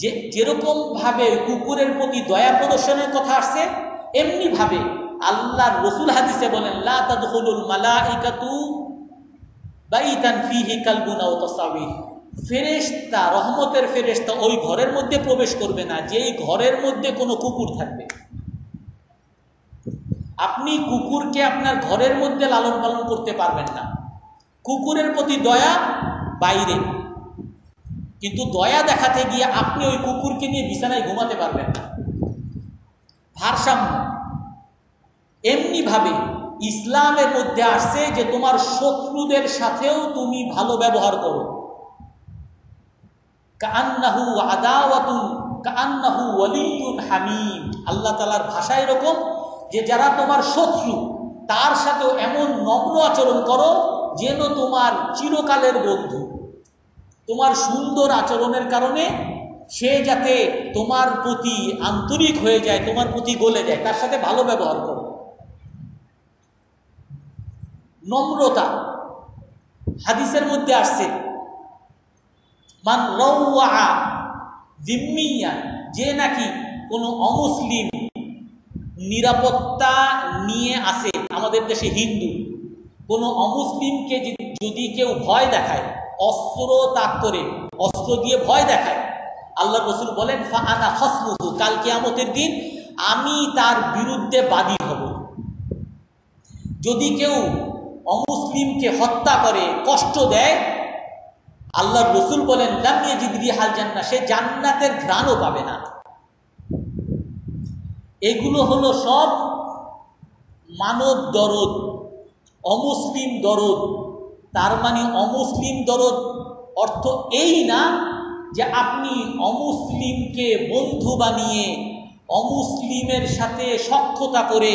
যে যেরকম ভাবে কুকুরের প্রতি দয়া প্রদর্শনের কথা আসছে, এমনি ভাবে আল্লাহর রাসূল হাদিসে বলেন লা তাদখুলুল মালাইকাতু বাইতান ফিহি কালবুন আও তাসাবিহ, ফেরেশতা, রহমতের ফেরেশতা ওই ঘরের মধ্যে প্রবেশ করবে না যেই ঘরের মধ্যে কোনো কুকুর থাকবে। আপনি কুকুরকে আপনার ঘরের মধ্যে লালন পালন করতে পারবেন না। কুকুরের প্রতি দয়া বাইরে, কিন্তু দয়া দেখাতে গিয়ে আপনি ওই কুকুরকে নিয়ে বিছানায় ঘুমাতে পারবেন না। ভারসাম্য। এমনি ভাবে ইসলামের মধ্যে আসছে যে তোমার শত্রুদের সাথেও তুমি ভালো ব্যবহার করো। কাআন্নাহু আদাওয়াতুন কাআন্নাহু ওয়ালিয়্যুন হামীম, আল্লাহ তাআলার ভাষা এরকম যে যারা তোমার শত্রু তার সাথেও এমন নম্র আচরণ করো যেন তোমার চিরকালের বন্ধু। তোমার সুন্দর আচরণের কারণে সে যাতে তোমার প্রতি আন্তরিক হয়ে যায়, তোমার প্রতি গলে যায়, তার সাথে ভালো ব্যবহার করো। নম্রতা হাদিসের মধ্যে আসছে, মান রাওয়া জিম্মিয়া, যে নাকি কোনো অমুসলিম নিরাপত্তা নিয়ে আসে, আমাদের দেশে হিন্দু, কোনো অমুসলিমকে যদি কেউ ভয় দেখায়, অস্ত্র তাক করে, অস্ত্র দিয়ে ভয় দেখায়, আল্লাহ রাসূল বলেন ফাআনা খাসমুহু, কাল কিয়ামতের দিন আমি তার বিরুদ্ধে বাদী হব। যদি কেউ অমুসলিমকে হত্যা করে, কষ্ট দেয়, আল্লাহ রাসূল বলেন লাম ইয়াজিদ রিহাল জান্নাহ, সে জান্নাতের ঘ্রাণও পাবে না। এগুলো হলো সব মানব দরদ, অমুসলিম দরদ। তার মানে অমুসলিম দরদ অর্থ এই না যে আপনি অমুসলিমকে বন্ধু বানিয়ে, অমুসলিমের সাথে সখ্যতা করে,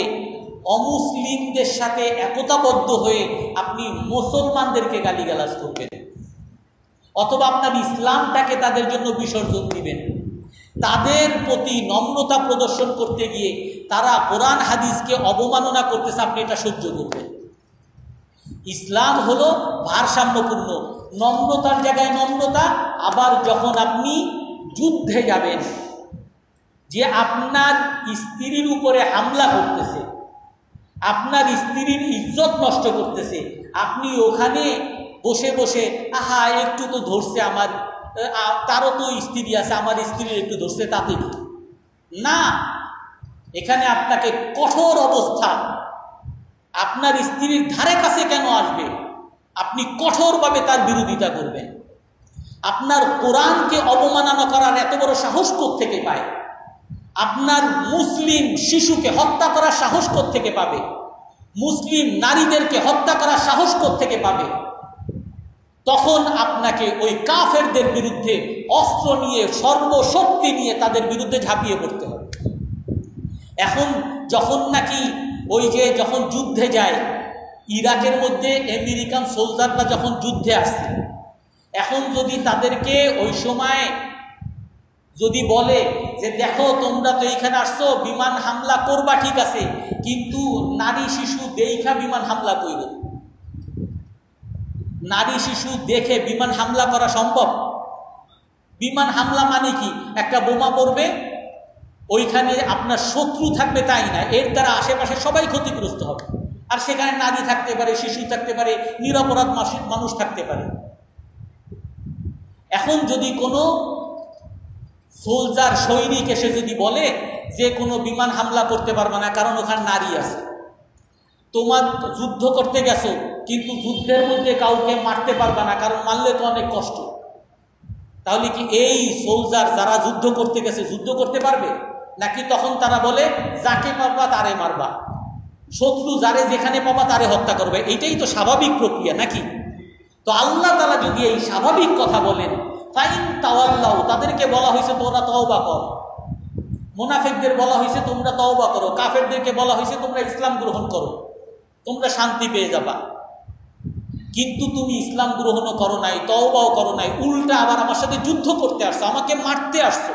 অমুসলিমদের সাথে একতাবদ্ধ হয়ে আপনি মুসলমানদেরকে গালিগালাজ করবেন, অথবা আপনার ইসলামটাকে তাদের জন্য বিসর্জন দিবেন। তাদের প্রতি নম্রতা প্রদর্শন করতে গিয়ে তারা কোরআন হাদিসকে অবমাননা করতেছে, আপনি এটা সহ্য করবেন। ইসলাম হলো ভারসাম্যপূর্ণ, নম্রতার জায়গায় নম্রতা। আবার যখন আপনি যুদ্ধে যাবেন, যে আপনার স্ত্রীর উপরে হামলা করতেছে, আপনার স্ত্রীর ইজ্জত নষ্ট করতেছে, আপনি ওখানে বসে বসে আহা একটু তো ধরছে, আমার তারও তো স্ত্রী আছে, আমার স্ত্রীর একটু ধরছে তাতে কি না। এখানে আপনাকে কঠোর অবস্থা, আপনার স্ত্রীর ধারে কাছে কেন আসবে, আপনি কঠোরভাবে তার বিরোধিতা করবেন। আপনার কোরআনকে অবমাননা করার এত বড় সাহস কোত্থেকে পায়? আপনার মুসলিম শিশুকে হত্যা করার সাহস কোত্থেকে পাবে? মুসলিম নারীদেরকে হত্যা করার সাহস কোত্থেকে পাবে? তখন আপনাকে ওই কাফেরদের বিরুদ্ধে অস্ত্র নিয়ে, সর্বশক্তি নিয়ে তাদের বিরুদ্ধে ঝাঁপিয়ে পড়তে হবে। এখন যখন নাকি ওই যে যখন যুদ্ধে যায়, ইরাকের মধ্যে আমেরিকান সোলজাররা যখন যুদ্ধে আসছে, এখন যদি তাদেরকে ওই সময় যদি বলে যে দেখো তোমরা তো এইখানে আসছো, বিমান হামলা করবা ঠিক আছে, কিন্তু নারী শিশু দেখা বিমান হামলা করবে, নারী শিশু দেখে বিমান হামলা করা সম্ভব? বিমান হামলা মানে কি? একটা বোমা পড়বে, ওইখানে আপনার শত্রু থাকবে তাই না, এর দ্বারা আশেপাশে সবাই ক্ষতিগ্রস্ত হবে, আর সেখানে নারী থাকতে পারে, শিশু থাকতে পারে, নিরপরাধ মানুষ থাকতে পারে। এখন যদি কোনো সোলজার সৈনিক এসে যদি বলে যে কোনো বিমান হামলা করতে পারবে না কারণ ওখানে নারী আছে, তোমার যুদ্ধ করতে গেছো কিন্তু যুদ্ধের মধ্যে কাউকে মারতে পারবে না কারণ মারলে তো অনেক কষ্ট, তাহলে কি এই সোলজার যারা যুদ্ধ করতে গেছে যুদ্ধ করতে পারবে? নাকি তখন তারা বলে যাকে পারবা তারে মারবা, শত্রু যারে যেখানে পাবা তারে হত্যা করবে? এইটাই তো স্বাভাবিক প্রক্রিয়া নাকি? তো আল্লাহ তাআলা যদি এই স্বাভাবিক কথা বলেন, ফাইন তাওয়াল্লাউ, তাদেরকে বলা হয়েছে তোমরা তওবা করো, মুনাফিকদের বলা হয়েছে তোমরা তওবা করো, কাফেরদেরকে বলা হয়েছে তোমরা ইসলাম গ্রহণ করো, তোমরা শান্তি পেয়ে যাবা। কিন্তু তুমি ইসলাম গ্রহণও করো নাই, তওবাও করো নাই, উল্টা আবার আমার সাথে যুদ্ধ করতে আসছো, আমাকে মারতে আসছো,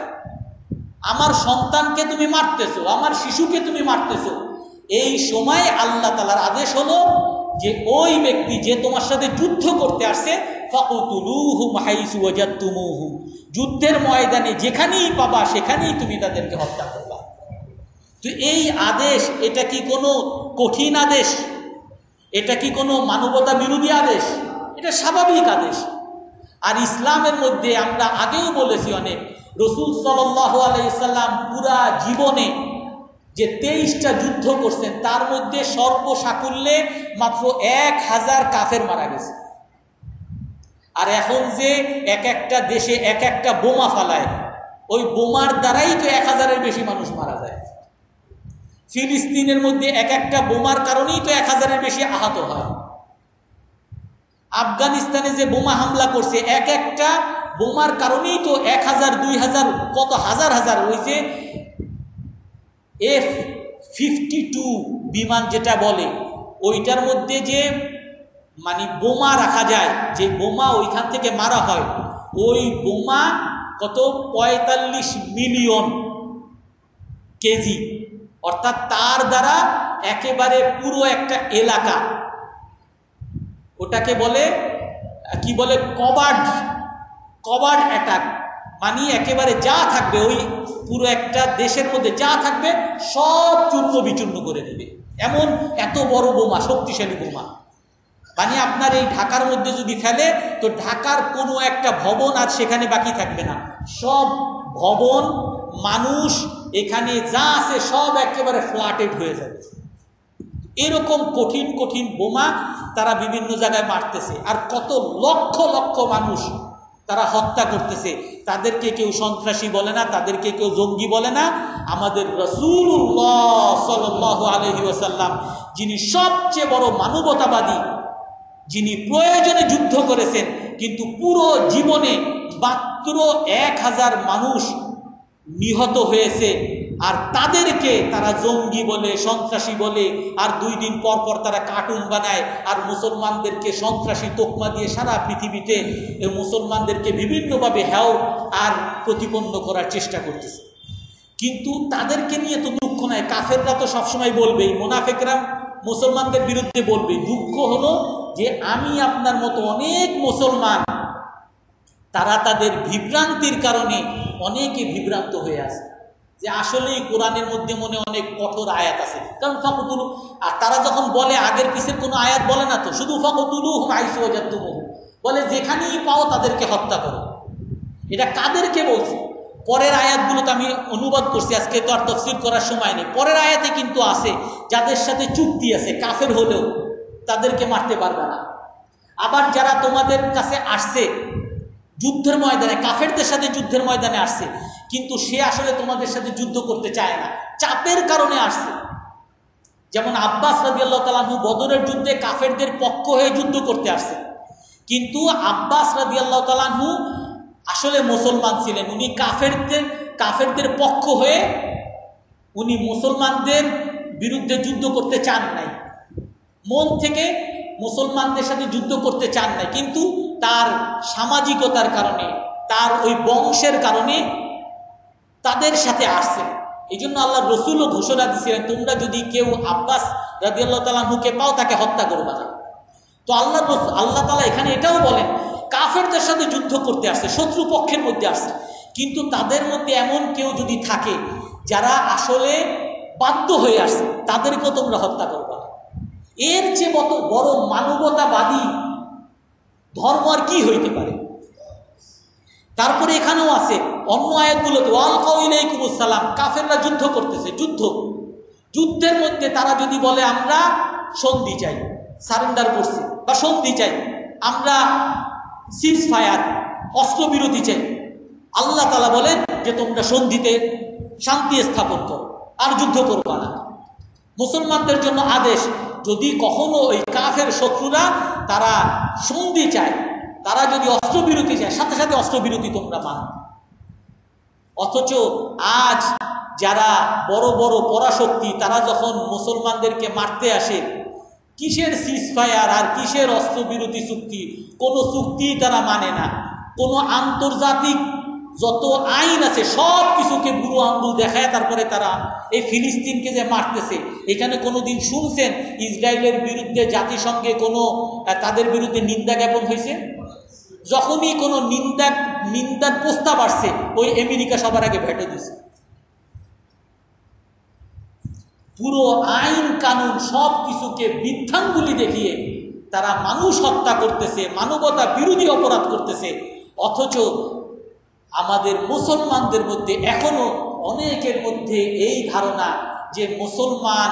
আমার সন্তানকে তুমি মারতেছো, আমার শিশুকে তুমি মারতেছো। এই সময় আল্লাহ তাআলার আদেশ হলো যে ওই ব্যক্তি যে তোমার সাথে যুদ্ধ করতে আসছে, ফাকুতুলুহুম হাইসু ওয়াজাদতুমুহুম, যুদ্ধের ময়দানে যেখানেই পাবা সেখানেই তুমি তাদেরকে হত্যা করবা। তো এই আদেশ, এটা কি কোনো কঠিন আদেশ? এটা কি কোনো মানবতা বিরোধী আদেশ? এটা স্বাভাবিক আদেশ। আর ইসলামের মধ্যে আমরা আগেও বলেছি অনেক, রাসূল সাল্লাল্লাহু আলাইহি সাল্লাম পুরা জীবনে যে 23টা যুদ্ধ করছেন তার মধ্যে সর্বসাকুল্যে মাত্র 1000 কাফের মারা গেছে। আর এখন যে এক একটা দেশে এক একটা বোমা ফালায়, ওই বোমার দ্বারাই তো 1000-এর বেশি মানুষ মারা যায়। ফিলিস্তিনের মধ্যে এক একটা বোমার কারণেই তো 1000-এর বেশি আহত হয়। আফগানিস্তানে যে বোমা হামলা করছে, এক একটা বোমার কারণেই তো 1000, 2000, কত হাজার হাজার। ওই যে F-52 বিমান যেটা বলে, ওইটার মধ্যে যে মানে বোমা রাখা যায়, যে বোমা ওইখান থেকে মারা হয়, ওই বোমা কত ৪৫ মিলিয়ন কেজি, অর্থাৎ তার দ্বারা একেবারে পুরো একটা এলাকা, ওটাকে বলে কি বলে কভার্ড অ্যাটাক, মানে একেবারে যা থাকবে ওই পুরো একটা দেশের মধ্যে যা থাকবে সব চূর্ণ বিচূর্ণ করে দেবে, এমন এত বড় বোমা, শক্তিশালী বোমা। মানে আপনার এই ঢাকার মধ্যে যদি ফেলে তো ঢাকার কোনো একটা ভবন আর সেখানে বাকি থাকবে না, সব ভবন মানুষ এখানে যা আছে সব একেবারে ফ্ল্যাটেড হয়ে যাবে। এরকম কঠিন কঠিন বোমা তারা বিভিন্ন জায়গায় মারতেছে, আর কত লক্ষ লক্ষ মানুষ তারা হত্যা করতেছে। তাদেরকে কেউ সন্ত্রাসী বলে না, তাদেরকে কেউ জঙ্গি বলে না। আমাদের রাসূলুল্লাহ সাল্লাল্লাহু আলাইহি ওয়াসাল্লাম, যিনি সবচেয়ে বড় মানবতাবাদী, যিনি প্রয়োজনে যুদ্ধ করেছেন, কিন্তু পুরো জীবনে মাত্র ১,০০০ মানুষ নিহত হয়েছে, আর তাদেরকে তারা জঙ্গি বলে, সন্ত্রাসী বলে, আর ২ দিন পর পর তারা কার্টুন বানায়, আর মুসলমানদেরকে সন্ত্রাসী তোকমা দিয়ে সারা পৃথিবীতে মুসলমানদেরকে বিভিন্নভাবে হেয় আর প্রতিপন্ন করার চেষ্টা করতেছে। কিন্তু তাদেরকে নিয়ে তো দুঃখ নাই, কাফেররা তো সবসময় বলবেই, মুনাফিকরা মুসলমানদের বিরুদ্ধে বলবে। দুঃখ হলো যে আমি আপনার মতো অনেক মুসলমান, তারা তাদের বিভ্রান্তির কারণে অনেকে বিভ্রান্ত হয়ে আছে, যে আসলেই কোরআনের মধ্যে মনে অনেক কঠোর আয়াত আছে। কারণ ফাকুতুলু, আর তারা যখন বলে আগের পিছের কোনো আয়াত বলে না তো, শুধু ফাকুতুলুহুম হাইসু ওয়াজাদতুমুহুম বলে, যেখানেই পাও তাদেরকে হত্যা করো। এটা কাদেরকে বলছে? পরের আয়াতগুলোতে আমি অনুবাদ করছি, আজকে তো আর তাফসীর করার সময় নেই। পরের আয়াতে কিন্তু আছে যাদের সাথে চুক্তি আছে, কাফের হলেও তাদেরকে মারতে পারবে না। আবার যারা তোমাদের কাছে আসছে যুদ্ধের ময়দানে, কাফেরদের সাথে যুদ্ধের ময়দানে আসছে, কিন্তু সে আসলে তোমাদের সাথে যুদ্ধ করতে চায় না, চাপের কারণে আসছে। যেমন আব্বাস রাদিয়াল্লাহু তাআলা আনহু বদরের যুদ্ধে কাফেরদের পক্ষ হয়ে যুদ্ধ করতে আসছে, কিন্তু আব্বাস রাদিয়াল্লাহু তাআলা আনহু আসলে মুসলমান ছিলেন, উনি কাফেরদের পক্ষ হয়ে উনি মুসলমানদের বিরুদ্ধে যুদ্ধ করতে চান নাই, মন থেকে মুসলমানদের সাথে যুদ্ধ করতে চান নাই, কিন্তু তার সামাজিকতার কারণে, তার ওই বংশের কারণে তাদের সাথে আসছে। এই জন্য আল্লাহ রসুলও ঘোষণা দিয়েছিলেন, তোমরা যদি কেউ আব্বাস রাদিয়াল্লাহু তাআলা আনহুকে পাও তাকে হত্যা করবা না। তো আল্লাহ তাআলা এখানে এটাও বলেন, কাফেরদের সাথে যুদ্ধ করতে আসছে, শত্রু পক্ষের মধ্যে আসছে, কিন্তু তাদের মধ্যে এমন কেউ যদি থাকে যারা আসলে বাধ্য হয়ে আসছে, তাদেরকেও তোমরা হত্যা করবা না। এর চেয়ে বড় মানবতাবাদী ধর্ম আর কি হইতে পারে? তারপরে এখানেও আছে অন্য আয়াতগুলোতে, ওয়ালকাউ ইলাইকুমুস সালাম, কাফেররা যুদ্ধ করতেছে, যুদ্ধের মধ্যে তারা যদি বলে আমরা সন্ধি চাই, সারেন্ডার করছি, বা সন্ধি চাই, আমরা সিজ ফায়ার, অস্ত্রবিরতি চাই, আল্লাহ তাআলা বলেন যে তোমরা সন্ধিতে শান্তি স্থাপন করো, আর যুদ্ধ করবা না। মুসলমানদের জন্য আদেশ, যদি কখনো ওই কাফের শত্রুরা তারা সন্ধি চায়, তারা যদি অস্ত্রবিরতি চায়, সাথে সাথে অস্ত্রবিরতি তোমরা মানো। অথচ আজ যারা বড় বড় পরাশক্তি, তারা যখন মুসলমানদেরকে মারতে আসে, কিসের সিজফায়ার আর কিসের অস্ত্রবিরতি চুক্তি? কোনো চুক্তিই তারা মানে না। কোনো আন্তর্জাতিক যত আইন আছে সব কিছুকে বুড়ো আঙ্গুল দেখায় তারপরে তারা এই ফিলিস্তিনকে যে মারতেছে। এখানে কোনো দিন শুনছেন ইসরায়েলের বিরুদ্ধে জাতিসংঘে কোনো তাদের বিরুদ্ধে নিন্দা জ্ঞাপন হয়েছে? যখনই কোনো নিন্দার প্রস্তাব আসছে, ওই আমেরিকা সবার আগে ভেটো দিছে। পুরো আইন কানুন সব কিছুকে বৃদ্ধাঙ্গুলি দেখিয়ে তারা মানুষ হত্যা করতেছে, মানবতা বিরোধী অপরাধ করতেছে। অথচ আমাদের মুসলমানদের মধ্যে এখনো অনেকের মধ্যে এই ধারণা যে মুসলমান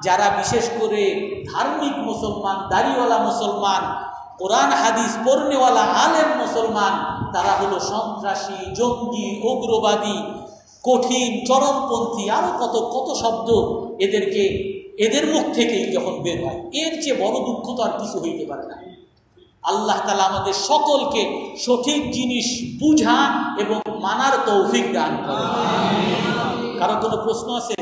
যারা, বিশেষ করে ধার্মিক মুসলমান, দাড়িওয়ালা মুসলমান, কোরআন হাদিস পড়নেওয়ালা আলেম মুসলমান, তারা হলো সন্ত্রাসী, জঙ্গি, উগ্রবাদী, কঠিন, চরমপন্থী, আরো কত কত শব্দ এদের মুখ থেকেই যখন বের হয়, এর চেয়ে বড় দুঃখ তো আর কিছু হইতে পারে না। আল্লাহ তাআলা আমাদের সকলকে সঠিক জিনিস বুঝা এবং মানার তৌফিক দান করেন। কারো কোনো প্রশ্ন আছে?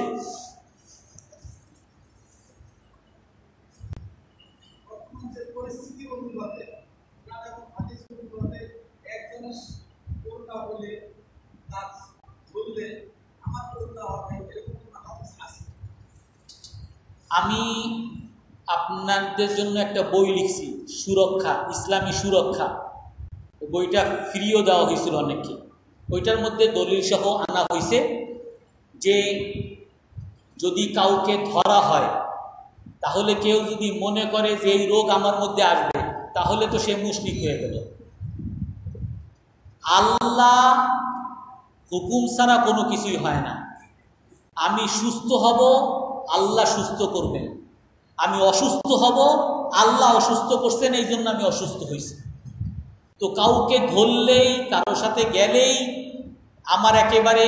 আমি আপনাদের জন্য একটা বই লিখছি, সুরক্ষা, ইসলামী সুরক্ষা। বইটা ফ্রিও দেওয়া হয়েছিল অনেককে। ওইটার মধ্যে দলিল সহ আনা হয়েছে যে যদি কাউকে ধরা হয়, তাহলে কেউ যদি মনে করে যে এই রোগ আমার মধ্যে আসবে, তাহলে তো সে মুশরিক হয়ে গেল। আল্লাহ হুকুম ছাড়া কোনো কিছুই হয় না। আমি সুস্থ হব, আল্লাহ সুস্থ করবেন। আমি অসুস্থ হব, আল্লাহ অসুস্থ করছেন, এই জন্য আমি অসুস্থ হয়েছি। তো কাউকে ধরলেই, কারোর সাথে গেলেই আমার একেবারে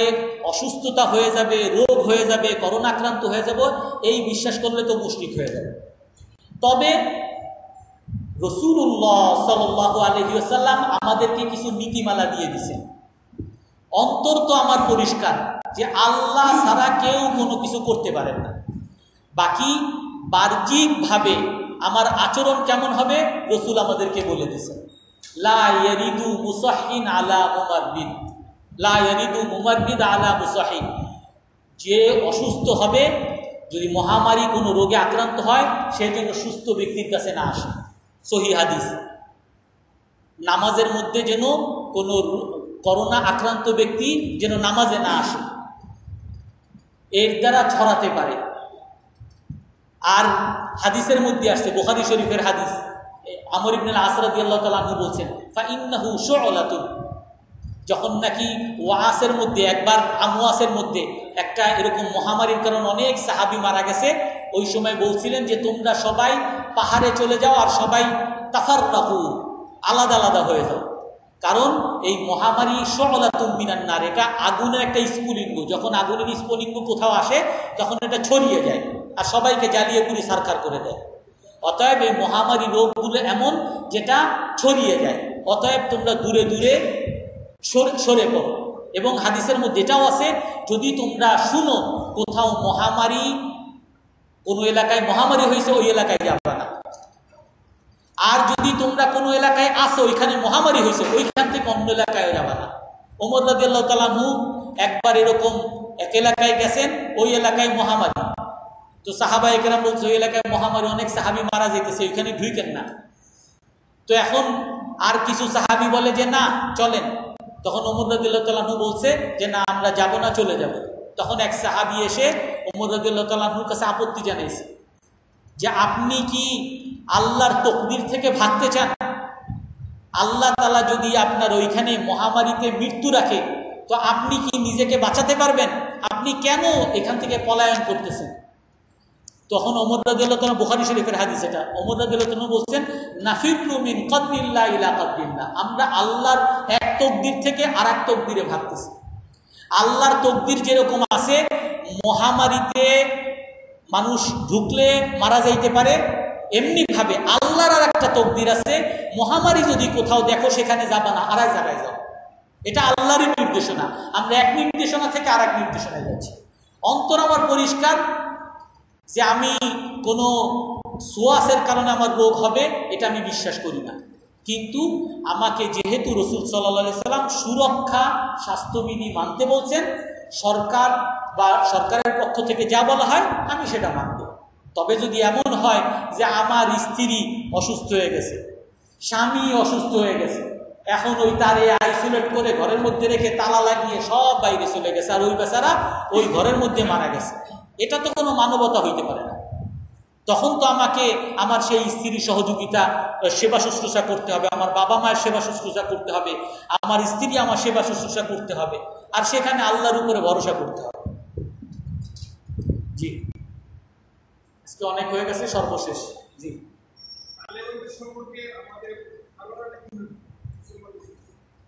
অসুস্থতা হয়ে যাবে, রোগ হয়ে যাবে, করোনা আক্রান্ত হয়ে যাব, এই বিশ্বাস করলে তো মুশরিক হয়ে যাবে। তবে রাসূলুল্লাহ সাল্লাল্লাহু আলাইহি ওয়াসাল্লাম আমাদেরকে কিছু নীতিমালা দিয়ে দিয়েছেন। অন্তর তো আমার পরিষ্কার যে আল্লাহ ছাড়া কেউ কোনো কিছু করতে পারেন না। বাকি বাহ্যিকভাবে আমার আচরণ কেমন হবে রাসূল আমাদেরকে বলে দিয়েছেন। লা ইয়ারিদু মুসাহহিন আলা মুমাররিদ, লা ইয়ারিদু মুমাররিদ আলা মুসাহহিন। যে অসুস্থ হবে, যদি মহামারী কোনো রোগে আক্রান্ত হয়, সে যেন সুস্থ ব্যক্তির কাছে না আসে। সহিহ হাদিস। নামাজের মধ্যে যেন কোনো করোনা আক্রান্ত ব্যক্তি যেন নামাজে না আসে, এর দ্বারা ছড়াতে পারে। আর হাদিসের মধ্যে আসছে, বুখারী শরীফের হাদিস, আমর ইবনে আল আস রাদিয়াল্লাহু তাআলা আনহু বলছেন, ফাইন্নাহু শুআলাতুন। যখন নাকি ওয়াসের মধ্যে, একবার আমওয়াসের মধ্যে একটা এরকম মহামারীর কারণে অনেক সাহাবী মারা গেছে, ওই সময় বলছিলেন যে তোমরা সবাই পাহাড়ে চলে যাও আর সবাই তাফাররাকু, আলাদা আলাদা হয়ে যাও। কারণ এই মহামারী শুআলাতুন মিনান নার, এটা আগুনের একটা স্ফুলিঙ্গ। যখন আগুনের স্ফুলিঙ্গ কোথাও আসে তখন এটা ছড়িয়ে যায় আর সবাইকে জ্বালিয়ে পুড়িয়ে সারখার করে দেয়। অতএব এই মহামারী রোগগুলো এমন যেটা ছড়িয়ে যায়। অতএব তোমরা দূরে দূরে সরে পড়ো। এবং হাদিসের মধ্যে এটাও আছে, যদি তোমরা শুনো কোথাও মহামারী, কোনো এলাকায় মহামারী হয়েছে, ওই এলাকায় যাবে না। আর যদি তোমরা কোনো এলাকায় আসো, ওইখানে মহামারী হয়েছে, ওইখান থেকে অন্য এলাকায় যাবে না। ওমর রাদিয়াল্লাহু তাআলা আনহু একবার এরকম এক এলাকায় গেছেন, ওই এলাকায় মহামারী। তো সাহাবায়ে কেরাম বলছে ওই এলাকায় মহামারী, অনেক সাহাবী মারা যেতেছে, ওইখানে ঢুকেন না। তো এখন আর কিছু সাহাবী বলে যে না চলেন। তখন ওমর রাদিয়াল্লাহু তাআলা আনহু বলছে যে না, আমরা যাব না, চলে যাব। তখন এক সাহাবী এসে ওমর রাদিয়াল্লাহু তাআলা আনহুর কাছে আপত্তি জানাইছে যে আপনি কি আল্লাহর তকদির থেকে ভাগতে চান? আল্লাহ তাআলা যদি আপনার ওইখানে মহামারীতে মৃত্যু রাখে, তো আপনি কি নিজেকে বাঁচাতে পারবেন? আপনি কেন এখান থেকে পলায়ন করতেছেন? তখন ওমর রাদিয়াল্লাহু তাআলা, বুখারী শরীফের হাদিস এটা, ওমর রাদিয়াল্লাহু তাআলা বলছেন, নাফিরু মিন কদরিল্লাহ ইলা কদরিল্লাহ, আমরা আল্লাহর এক তকদির থেকে আরেক তকদিরে ভাগতেছি। আল্লাহর তকদির যেরকম আছে, মহামারীতে মানুষ ঢুকলে মারা যাইতে পারে, এমনি ভাবে আল্লাহর আর একটা তকদির আছে, মহামারী যদি কোথাও দেখো সেখানে যাবা না, আরেক জায়গায় যাও। এটা আল্লাহরই নির্দেশনা। আমরা এক নির্দেশনা থেকে আরেক নির্দেশনায় যাচ্ছি। অন্তর আমার পরিষ্কার যে আমি কোনো সোয়াসের কারণে আমার রোগ হবে, এটা আমি বিশ্বাস করি না। কিন্তু আমাকে যেহেতু রাসূল সাল্লাল্লাহু আলাইহি সাল্লাম সুরক্ষা স্বাস্থ্যবিধি মানতে বলছেন, সরকার বা সরকারের পক্ষ থেকে যা বলা হয় আমি সেটা মানব। তবে যদি এমন হয় যে আমার স্ত্রী অসুস্থ হয়ে গেছে, স্বামী অসুস্থ হয়ে গেছে, এখন ওই তারে আইসোলেট করে ঘরের মধ্যে রেখে তালা লাগিয়ে সব বাইরে চলে গেছে, আর ওই বেচারা ওই ঘরের মধ্যে মারা গেছে, এটা তো কোনো মানবতা হইতে পারে না। তখন তো আমাকে আমার সেই স্ত্রীর সহযোগিতা, সেবা শুশ্রূষা করতে হবে, আমার বাবা মায়ের সেবা শুশ্রূষা করতে হবে, আমার স্ত্রী আমার সেবা শুশ্রূষা করতে হবে, আর সেখানে আল্লাহর উপরে ভরসা করতে হবে। জি, আজকে অনেক হয়ে গেছে, সর্বশেষ। জি,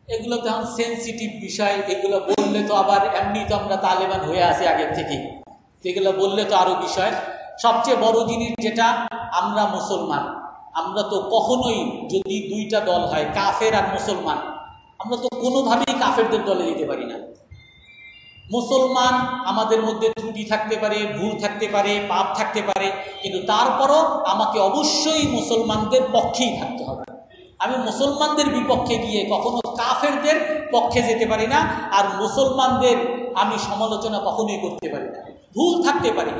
এগুলো তো এখন সেন্সিটিভ বিষয়, এগুলো বললে তো আবার এমনি তো আমরা তালেবান হয়ে আছি আগের থেকেই, এগুলো বললে তো আরো বিষয়। সবচেয়ে বড় জিনিস যেটা, আমরা মুসলমান, আমরা তো কখনোই, যদি দুইটা দল হয় কাফের আর মুসলমান, আমরা তো কোনোভাবেই কাফেরদের দলে যেতে পারি না। মুসলমান, আমাদের মধ্যে ত্রুটি থাকতে পারে, ভুল থাকতে পারে, পাপ থাকতে পারে, কিন্তু তারপরও আমাকে অবশ্যই মুসলমানদের পক্ষেই থাকতে হবে। আমি মুসলমানদের বিপক্ষে গিয়ে কখনো কাফেরদের পক্ষে যেতে পারি না। আর মুসলমানদের আমি সমালোচনা কখনোই করতে পারি না। ভুল থাকতে পারে,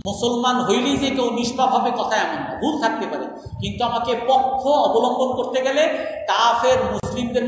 মুসলমান হইলেই যে কেউ নিষ্পাপ হবে কথা এমন না, ভুল থাকতে পারে, কিন্তু আমাকে পক্ষ অবলম্বন করতে গেলে কাফের মুসলিমদের